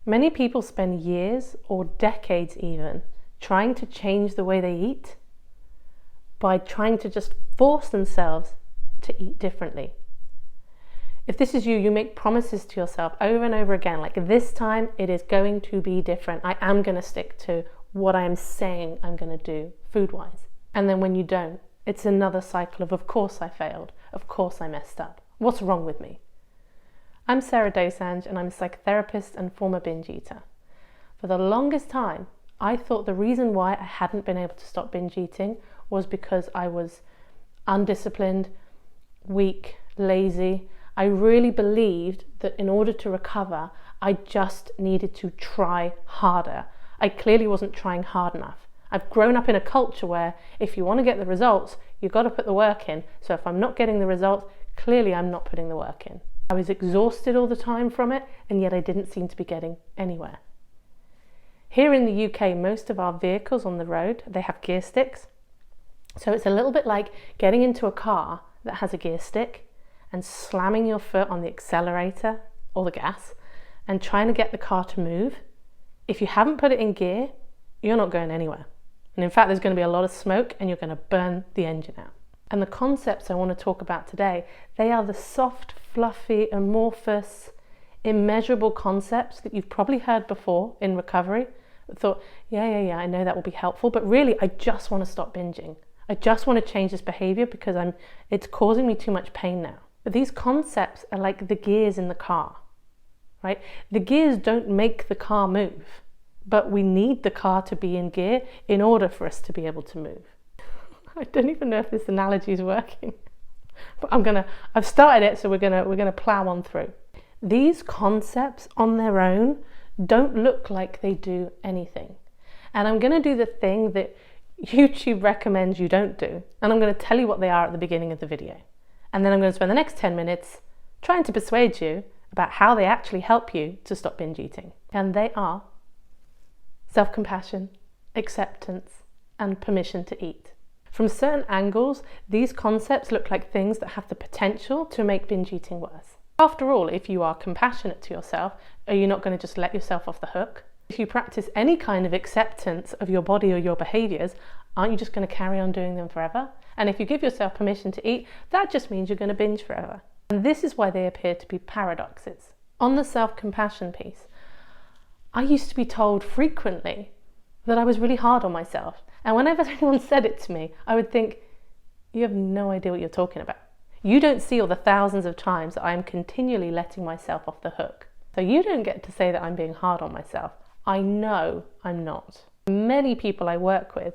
Many people spend years or decades even trying to change the way they eat by trying to just force themselves to eat differently. If this is you, you make promises to yourself over and over again, like this time it is going to be different. I am going to stick to what I am saying I'm going to do food-wise. And then when you don't, it's another cycle of course I failed, of course I messed up. What's wrong with me? I'm Sarah Dosanjh and I'm a psychotherapist and former binge eater. For the longest time, I thought the reason why I hadn't been able to stop binge eating was because I was undisciplined, weak, lazy. I really believed that in order to recover, I just needed to try harder. I clearly wasn't trying hard enough. I've grown up in a culture where if you want to get the results, you've got to put the work in. So if I'm not getting the results, clearly I'm not putting the work in. I was exhausted all the time from it, and yet I didn't seem to be getting anywhere. Here in the UK, most of our vehicles on the road, they have gear sticks. So it's a little bit like getting into a car that has a gear stick and slamming your foot on the accelerator or the gas and trying to get the car to move. If you haven't put it in gear, you're not going anywhere. And in fact, there's going to be a lot of smoke and you're going to burn the engine out. And the concepts I want to talk about today, they are the soft, fluffy, amorphous, immeasurable concepts that you've probably heard before in recovery. Thought, yeah, I know that will be helpful, but really I just want to stop binging. I just want to change this behavior because it's causing me too much pain now. But these concepts are like the gears in the car, right? The gears don't make the car move, but we need the car to be in gear in order for us to be able to move. I don't even know if this analogy is working, but I've started it, so we're gonna plow on through. These concepts on their own don't look like they do anything. And I'm gonna do the thing that YouTube recommends you don't do, and I'm gonna tell you what they are at the beginning of the video. And then I'm gonna spend the next 10 minutes trying to persuade you about how they actually help you to stop binge eating. And they are self-compassion, acceptance, and permission to eat. From certain angles, these concepts look like things that have the potential to make binge eating worse. After all, if you are compassionate to yourself, are you not going to just let yourself off the hook? If you practice any kind of acceptance of your body or your behaviors, aren't you just going to carry on doing them forever? And if you give yourself permission to eat, that just means you're going to binge forever. And this is why they appear to be paradoxes. On the self-compassion piece, I used to be told frequently that I was really hard on myself. And whenever anyone said it to me, I would think, you have no idea what you're talking about. You don't see all the thousands of times that I am continually letting myself off the hook. So you don't get to say that I'm being hard on myself. I know I'm not. Many people I work with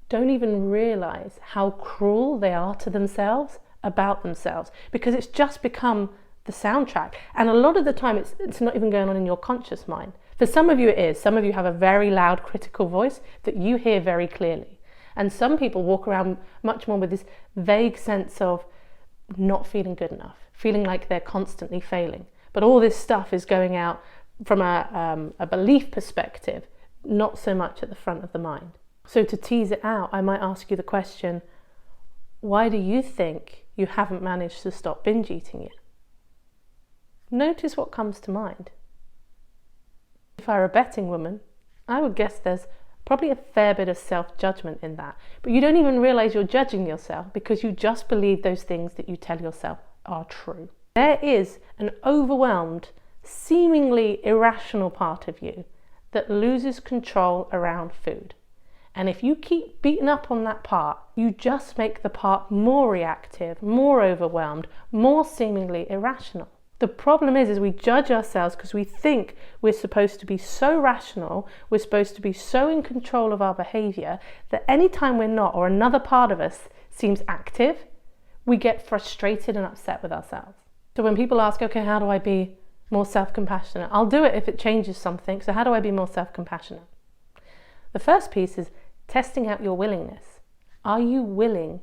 don't even realize how cruel they are to themselves about themselves, because it's just become the soundtrack. And a lot of the time it's not even going on in your conscious mind. For some of you it is. Some of you have a very loud critical voice that you hear very clearly. And some people walk around much more with this vague sense of not feeling good enough, feeling like they're constantly failing. But all this stuff is going out from a belief perspective, not so much at the front of the mind. So to tease it out, I might ask you the question, why do you think you haven't managed to stop binge eating yet? Notice what comes to mind. If I were a betting woman, I would guess there's probably a fair bit of self-judgment in that. But you don't even realize you're judging yourself because you just believe those things that you tell yourself are true. There is an overwhelmed, seemingly irrational part of you that loses control around food. And if you keep beating up on that part, you just make the part more reactive, more overwhelmed, more seemingly irrational. The problem is we judge ourselves because we think we're supposed to be so rational, we're supposed to be so in control of our behavior that anytime we're not, or another part of us seems active, we get frustrated and upset with ourselves. So when people ask, okay, how do I be more self-compassionate? I'll do it if it changes something. So how do I be more self-compassionate? The first piece is testing out your willingness. Are you willing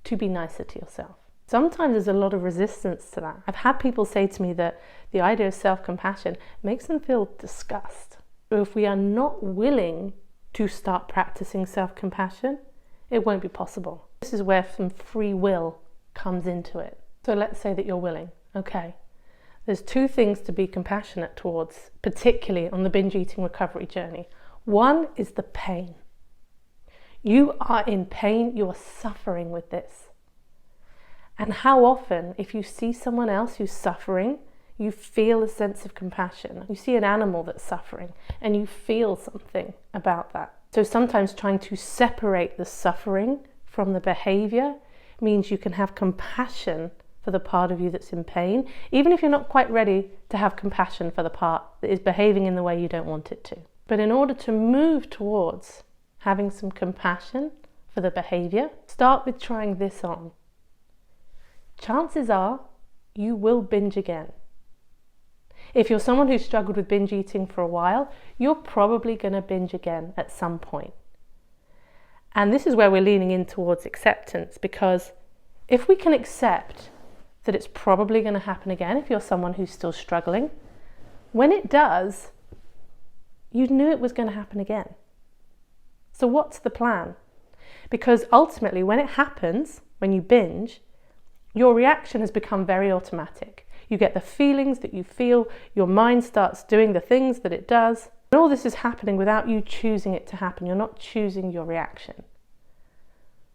to be nicer to yourself? Sometimes there's a lot of resistance to that. I've had people say to me that the idea of self-compassion makes them feel disgust. So if we are not willing to start practicing self-compassion, it won't be possible. This is where some free will comes into it. So let's say that you're willing. Okay, There's two things to be compassionate towards, particularly on the binge eating recovery journey. One is the pain. You are in pain, you are suffering with this. And how often, if you see someone else who's suffering, you feel a sense of compassion. You see an animal that's suffering and you feel something about that. So sometimes trying to separate the suffering from the behavior means you can have compassion for the part of you that's in pain, even if you're not quite ready to have compassion for the part that is behaving in the way you don't want it to. But in order to move towards having some compassion for the behavior, start with trying this on. Chances are you will binge again. If you're someone who's struggled with binge eating for a while, you're probably going to binge again at some point. And this is where we're leaning in towards acceptance, because if we can accept that it's probably going to happen again, if you're someone who's still struggling, when it does, you knew it was going to happen again. So what's the plan? Because ultimately, when it happens, when you binge, your reaction has become very automatic. You get the feelings that you feel, your mind starts doing the things that it does. And all this is happening without you choosing it to happen. You're not choosing your reaction.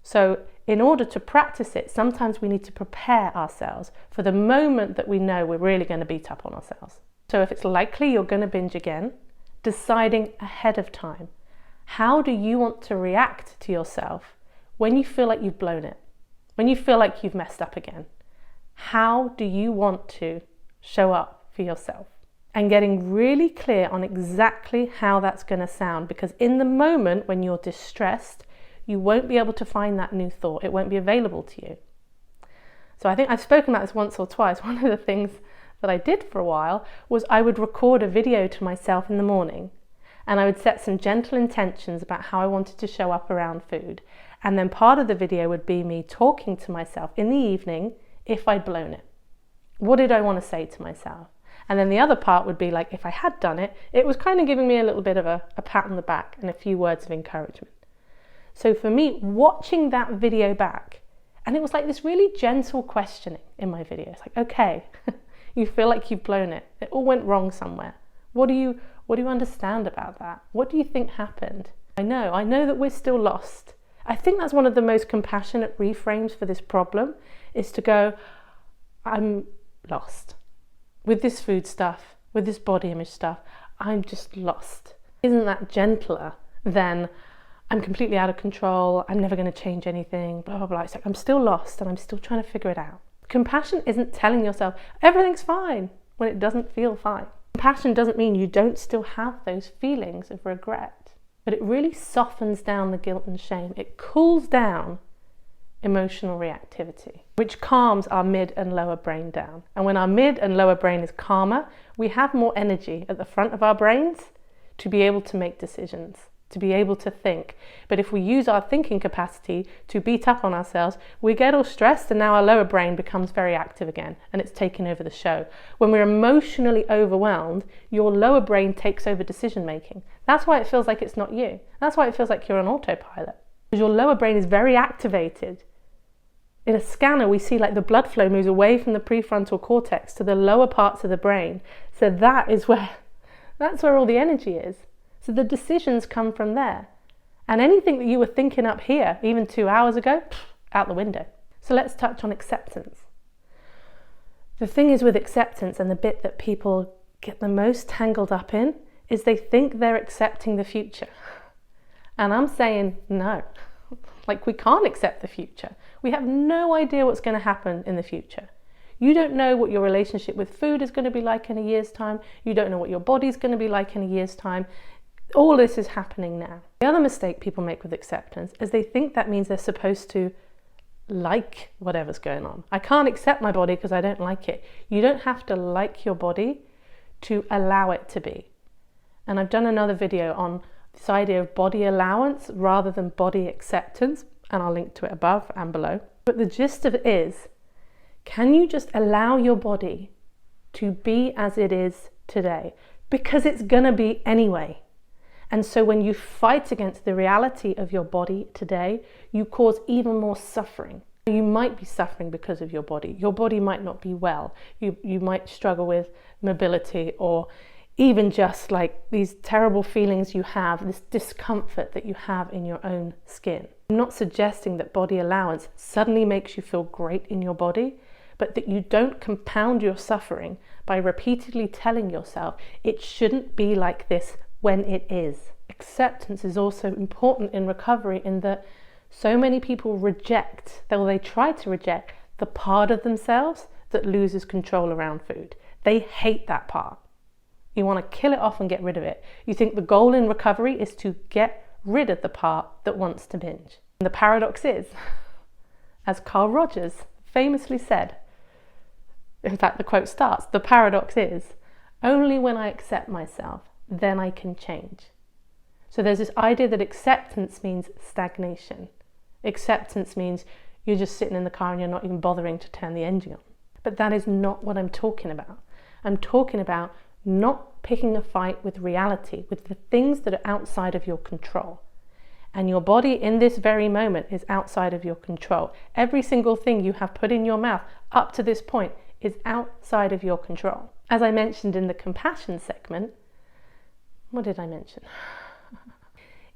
So in order to practice it, sometimes we need to prepare ourselves for the moment that we know we're really going to beat up on ourselves. So if it's likely you're going to binge again, deciding ahead of time, how do you want to react to yourself when you feel like you've blown it? When you feel like you've messed up again? How do you want to show up for yourself? And getting really clear on exactly how that's going to sound, because in the moment when you're distressed, you won't be able to find that new thought. It won't be available to you. So I think I've spoken about this once or twice. One of the things that I did for a while was I would record a video to myself in the morning, and I would set some gentle intentions about how I wanted to show up around food. And then part of the video would be me talking to myself in the evening if I'd blown it. What did I want to say to myself? And then the other part would be like, if I had done it, it was kind of giving me a little bit of a pat on the back and a few words of encouragement. So for me, watching that video back, and it was like this really gentle questioning in my video. It's like, okay, you feel like you've blown it. It all went wrong somewhere. What do you understand about that? What do you think happened? I know that we're still lost. I think that's one of the most compassionate reframes for this problem, is to go, I'm lost. With this food stuff, with this body image stuff, I'm just lost. Isn't that gentler than I'm completely out of control, I'm never going to change anything, blah, blah, blah. It's like, I'm still lost and I'm still trying to figure it out. Compassion isn't telling yourself everything's fine when it doesn't feel fine. Compassion doesn't mean you don't still have those feelings of regret, but it really softens down the guilt and shame. It cools down emotional reactivity, which calms our mid and lower brain down. And when our mid and lower brain is calmer, we have more energy at the front of our brains to be able to make decisions, to be able to think. But if we use our thinking capacity to beat up on ourselves, we get all stressed, and now our lower brain becomes very active again, and it's taking over the show. When we're emotionally overwhelmed, your lower brain takes over decision making. That's why it feels like it's not you. That's why it feels like you're on autopilot, because your lower brain is very activated. In a scanner, we see like the blood flow moves away from the prefrontal cortex to the lower parts of the brain. So that's where all the energy is. So the decisions come from there. And anything that you were thinking up here, even 2 hours ago, out the window. So let's touch on acceptance. The thing is with acceptance, and the bit that people get the most tangled up in, is they think they're accepting the future. And I'm saying no. Like, we can't accept the future. We have no idea what's going to happen in the future. You don't know what your relationship with food is going to be like in a year's time. You don't know what your body's going to be like in a year's time. All this is happening now. The other mistake people make with acceptance is they think that means they're supposed to like whatever's going on. I can't accept my body because I don't like it. You don't have to like your body to allow it to be. And I've done another video on this idea of body allowance rather than body acceptance, and I'll link to it above and below. But the gist of it is, can you just allow your body to be as it is today? Because it's gonna be anyway. And so when you fight against the reality of your body today, you cause even more suffering. You might be suffering because of your body. Your body might not be well. You might struggle with mobility, or even just like these terrible feelings you have, this discomfort that you have in your own skin. I'm not suggesting that body allowance suddenly makes you feel great in your body, but that you don't compound your suffering by repeatedly telling yourself it shouldn't be like this when it is. Acceptance is also important in recovery, in that so many people they try to reject the part of themselves that loses control around food. They hate that part. You want to kill it off and get rid of it. You think the goal in recovery is to get rid of the part that wants to binge. And the paradox is, as Carl Rogers famously said, in fact the quote starts, the paradox is, only when I accept myself, then I can change. So there's this idea that acceptance means stagnation. Acceptance means you're just sitting in the car and you're not even bothering to turn the engine on. But that is not what I'm talking about. I'm talking about not picking a fight with reality, with the things that are outside of your control. And your body in this very moment is outside of your control. Every single thing you have put in your mouth up to this point is outside of your control. As I mentioned in the compassion segment, what did I mention?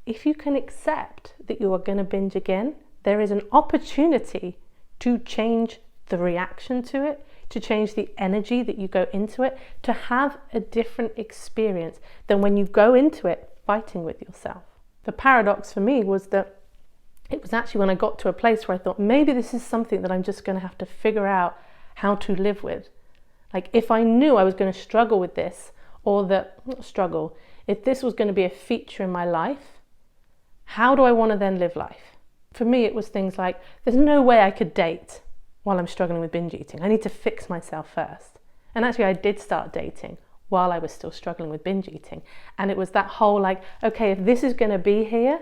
If you can accept that you are going to binge again, there is an opportunity to change the reaction to it, to change the energy that you go into it, to have a different experience than when you go into it fighting with yourself. The paradox for me was that it was actually when I got to a place where I thought, maybe this is something that I'm just going to have to figure out how to live with. Like, if I knew I was going to struggle with this, or if this was going to be a feature in my life, how do I want to then live life? For me, it was things like, there's no way I could date while I'm struggling with binge eating. I need to fix myself first. And actually, I did start dating while I was still struggling with binge eating. And it was that whole like, okay, if this is going to be here,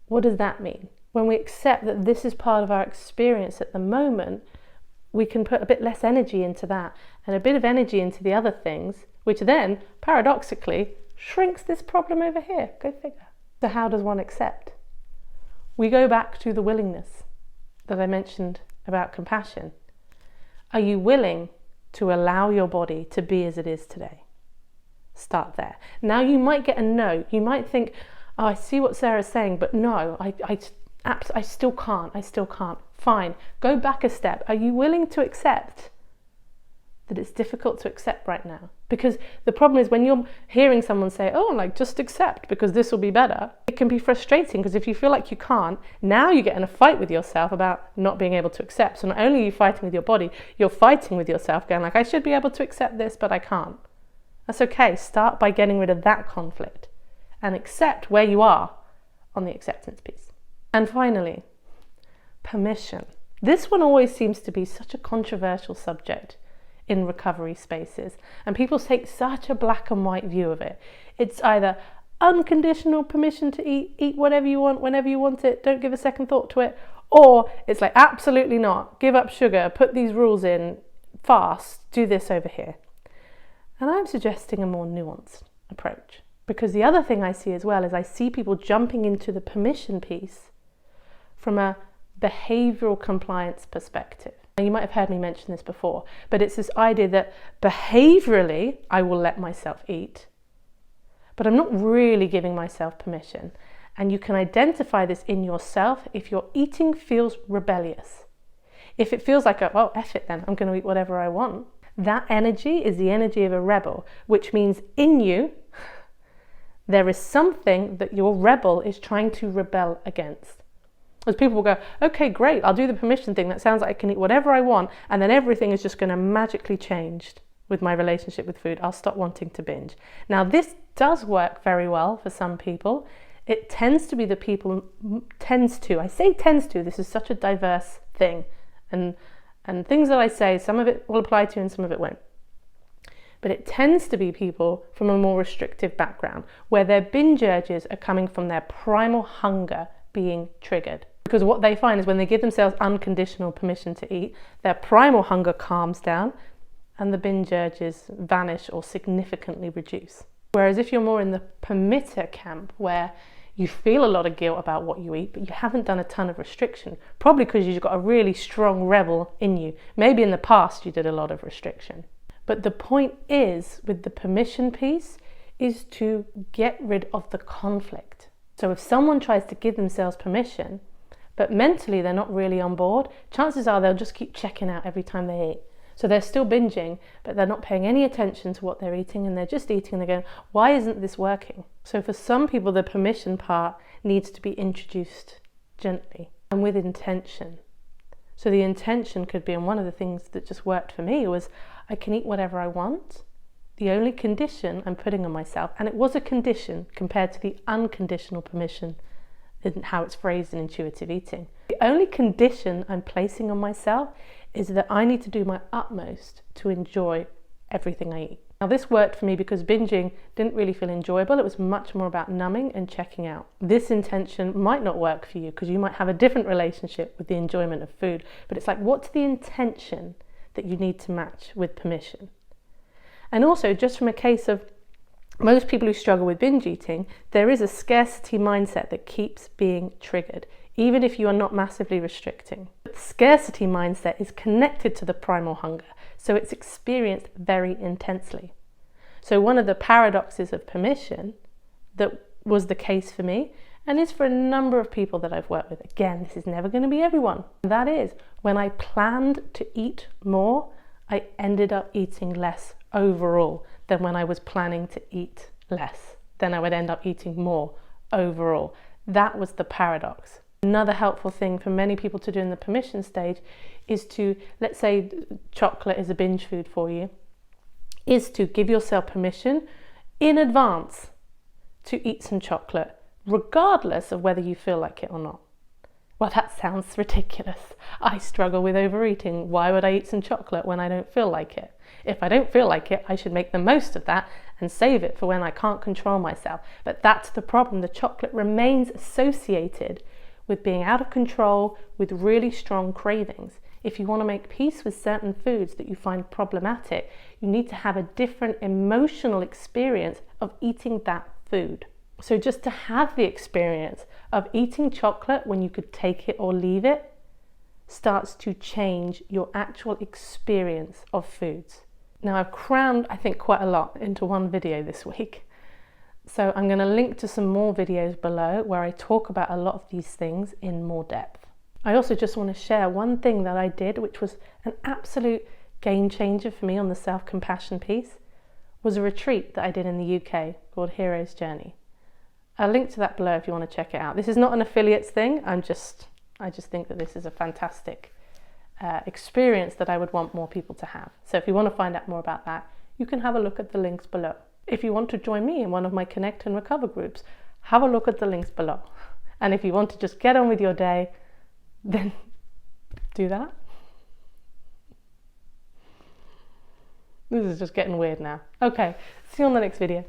what does that mean? When we accept that this is part of our experience at the moment, we can put a bit less energy into that and a bit of energy into the other things, which then, paradoxically, shrinks this problem over here. Go figure. So how does one accept? We go back to the willingness that I mentioned about compassion. Are you willing to allow your body to be as it is today? Start there. Now you might get a no. You might think, oh, I see what Sarah's saying, but no, I still can't. Fine, go back a step. Are you willing to accept that it's difficult to accept right now? Because the problem is when you're hearing someone say, oh, like, just accept because this will be better, it can be frustrating, because if you feel like you can't, now you get in a fight with yourself about not being able to accept. So not only are you fighting with your body, you're fighting with yourself, going like, I should be able to accept this, but I can't. That's okay. Start by getting rid of that conflict and accept where you are on the acceptance piece. And finally, permission. This one always seems to be such a controversial subject in recovery spaces, and people take such a black and white view of it. It's either unconditional permission to eat whatever you want, whenever you want it, don't give a second thought to it, or it's like, absolutely not, give up sugar, put these rules in, fast, do this over here. And I'm suggesting a more nuanced approach, because the other thing I see as well is I see people jumping into the permission piece from a behavioural compliance perspective. Now, you might have heard me mention this before, but it's this idea that behaviourally I will let myself eat, but I'm not really giving myself permission. And you can identify this in yourself if your eating feels rebellious. If it feels like, well, F it then, I'm going to eat whatever I want. That energy is the energy of a rebel, which means in you there is something that your rebel is trying to rebel against. As people will go, okay, great, I'll do the permission thing. That sounds like I can eat whatever I want, and then everything is just going to magically change with my relationship with food. I'll stop wanting to binge. Now, this does work very well for some people. It tends to be the people, I say tends to, this is such a diverse thing. And things that I say, some of it will apply to you and some of it won't. But it tends to be people from a more restrictive background, where their binge urges are coming from their primal hunger being triggered. Because what they find is when they give themselves unconditional permission to eat, their primal hunger calms down and the binge urges vanish or significantly reduce. Whereas if you're more in the permitter camp, where You feel a lot of guilt about what you eat, but you haven't done a ton of restriction, probably because you've got a really strong rebel in you. Maybe in the past you did a lot of restriction. But the point is, with the permission piece, is to get rid of the conflict. So if someone tries to give themselves permission, but mentally they're not really on board, chances are they'll just keep checking out every time they eat. So they're still binging, but they're not paying any attention to what they're eating, and they're just eating and they're going, why isn't this working? So for some people, the permission part needs to be introduced gently and with intention. So the intention could be, and one of the things that just worked for me was, I can eat whatever I want. The only condition I'm putting on myself, and it was a condition compared to the unconditional permission in how it's phrased in intuitive eating. The only condition I'm placing on myself is that I need to do my utmost to enjoy everything I eat. Now this worked for me because binging didn't really feel enjoyable. It was much more about numbing and checking out. This intention might not work for you because you might have a different relationship with the enjoyment of food, but it's like, what's the intention that you need to match with permission? And also, just from a case of most people who struggle with binge eating, there is a scarcity mindset that keeps being triggered, even if you are not massively restricting. But the scarcity mindset is connected to the primal hunger, so it's experienced very intensely. So one of the paradoxes of permission that was the case for me, and is for a number of people that I've worked with, again, this is never going to be everyone, that is, when I planned to eat more, I ended up eating less overall than when I was planning to eat less. Then I would end up eating more overall. That was the paradox. Another helpful thing for many people to do in the permission stage is to, let's say chocolate is a binge food for you, is to give yourself permission in advance to eat some chocolate, regardless of whether you feel like it or not. Well, that sounds ridiculous. I struggle with overeating. Why would I eat some chocolate when I don't feel like it? If I don't feel like it, I should make the most of that and save it for when I can't control myself. But that's the problem. The chocolate remains associated with being out of control, with really strong cravings. If you want to make peace with certain foods that you find problematic, you need to have a different emotional experience of eating that food. So just to have the experience of eating chocolate when you could take it or leave it starts to change your actual experience of foods. Now I've crammed, I think, quite a lot into one video this week. So I'm going to link to some more videos below where I talk about a lot of these things in more depth. I also just want to share one thing that I did, which was an absolute game changer for me on the self-compassion piece, was a retreat that I did in the UK called Hero's Journey. I'll link to that below if you want to check it out. This is not an affiliates thing. I just think that this is a fantastic experience that I would want more people to have. So if you want to find out more about that, you can have a look at the links below. If you want to join me in one of my Connect and Recover groups, have a look at the links below. And if you want to just get on with your day, then do that. This is just getting weird now. Okay, see you on the next video.